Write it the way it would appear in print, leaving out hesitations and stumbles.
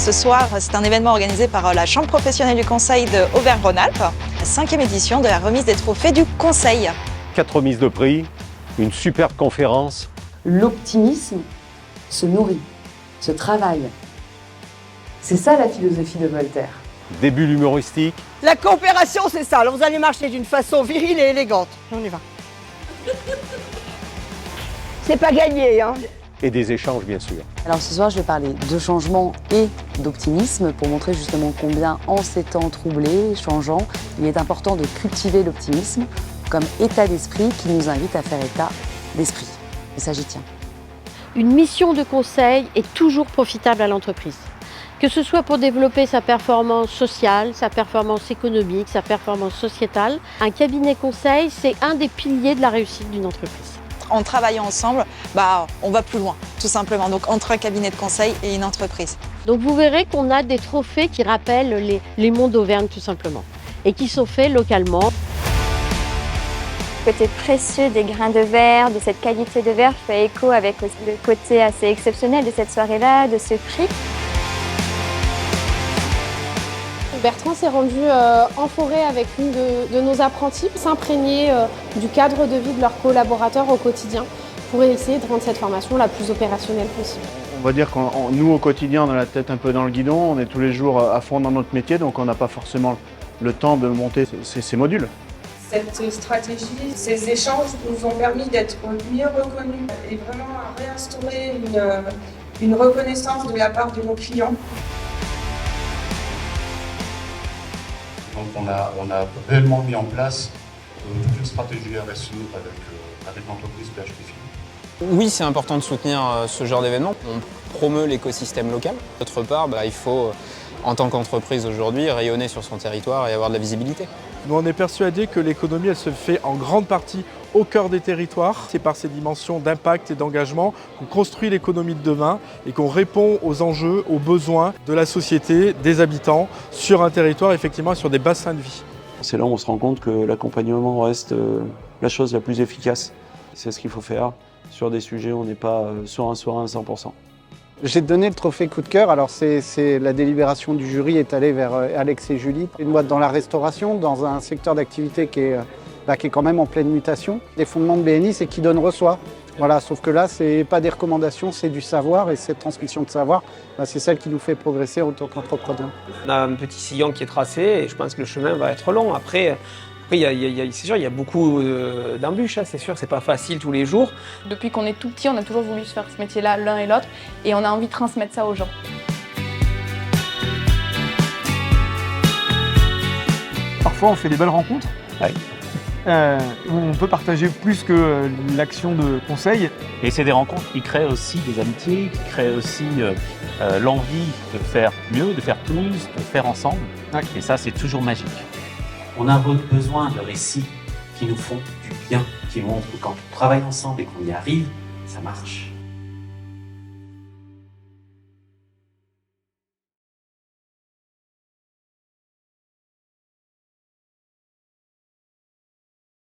Ce soir, c'est un événement organisé par la Chambre professionnelle du Conseil de Auvergne-Rhône-Alpes, la 5e édition de la remise des trophées du Conseil. 4 remises de prix, une superbe conférence. L'optimisme se nourrit, se travaille. C'est ça la philosophie de Voltaire. Des bulles humoristiques. La coopération, c'est ça. Alors vous allez marcher d'une façon virile et élégante. On y va. C'est pas gagné, hein. Et des échanges, bien sûr. Alors ce soir, je vais parler de changement et d'optimisme pour montrer justement combien, en ces temps troublés, changeants, il est important de cultiver l'optimisme comme état d'esprit qui nous invite à faire état d'esprit. Et ça, j'y tiens. Une mission de conseil est toujours profitable à l'entreprise. Que ce soit pour développer sa performance sociale, sa performance économique, sa performance sociétale, un cabinet conseil, c'est un des piliers de la réussite d'une entreprise. En travaillant ensemble, on va plus loin, tout simplement. Donc entre un cabinet de conseil et une entreprise. Donc vous verrez qu'on a des trophées qui rappellent les monts d'Auvergne tout simplement et qui sont faits localement. Le côté précieux des grains de verre, de cette qualité de verre fait écho avec le côté assez exceptionnel de cette soirée-là, de ce prix. Bertrand s'est rendu en forêt avec une de nos apprentis, s'imprégner du cadre de vie de leurs collaborateurs au quotidien pour essayer de rendre cette formation la plus opérationnelle possible. On va dire que nous, au quotidien, on a la tête un peu dans le guidon, on est tous les jours à fond dans notre métier, donc on n'a pas forcément le temps de monter ces modules. Cette stratégie, ces échanges nous ont permis d'être mieux reconnus et vraiment à réinstaurer une reconnaissance de la part de nos clients. Donc on a réellement mis en place toute une stratégie RSE avec l'entreprise PHP Film. Oui, c'est important de soutenir ce genre d'événement. On promeut l'écosystème local. D'autre part, il faut, en tant qu'entreprise aujourd'hui, rayonner sur son territoire et avoir de la visibilité. Nous, on est persuadé que l'économie, elle se fait en grande partie au cœur des territoires. C'est par ces dimensions d'impact et d'engagement qu'on construit l'économie de demain et qu'on répond aux enjeux, aux besoins de la société, des habitants, sur un territoire, effectivement, sur des bassins de vie. C'est là où on se rend compte que l'accompagnement reste la chose la plus efficace. C'est ce qu'il faut faire. Sur des sujets, on n'est pas sur un 100%. J'ai donné le trophée coup de cœur, alors c'est la délibération du jury est allée vers Alex et Julie. Une boîte dans la restauration, dans un secteur d'activité qui est quand même en pleine mutation. Les fondements de BNI, c'est qui donne reçoit. Voilà, sauf que là, c'est pas des recommandations, c'est du savoir et cette transmission de savoir, c'est celle qui nous fait progresser en tant qu'entrepreneur. On a un petit sillon qui est tracé et je pense que le chemin va être long. Après, c'est sûr, il y a beaucoup d'embûches, c'est sûr, c'est pas facile tous les jours. Depuis qu'on est tout petit, on a toujours voulu se faire ce métier-là l'un et l'autre et on a envie de transmettre ça aux gens. Parfois, on fait des belles rencontres. Oui. On peut partager plus que l'action de conseil. Et c'est des rencontres qui créent aussi des amitiés, qui créent aussi l'envie de faire mieux, de faire plus, de faire ensemble. Ouais. Et ça, c'est toujours magique. On a besoin de récits qui nous font du bien, qui montrent que quand on travaille ensemble et qu'on y arrive, ça marche.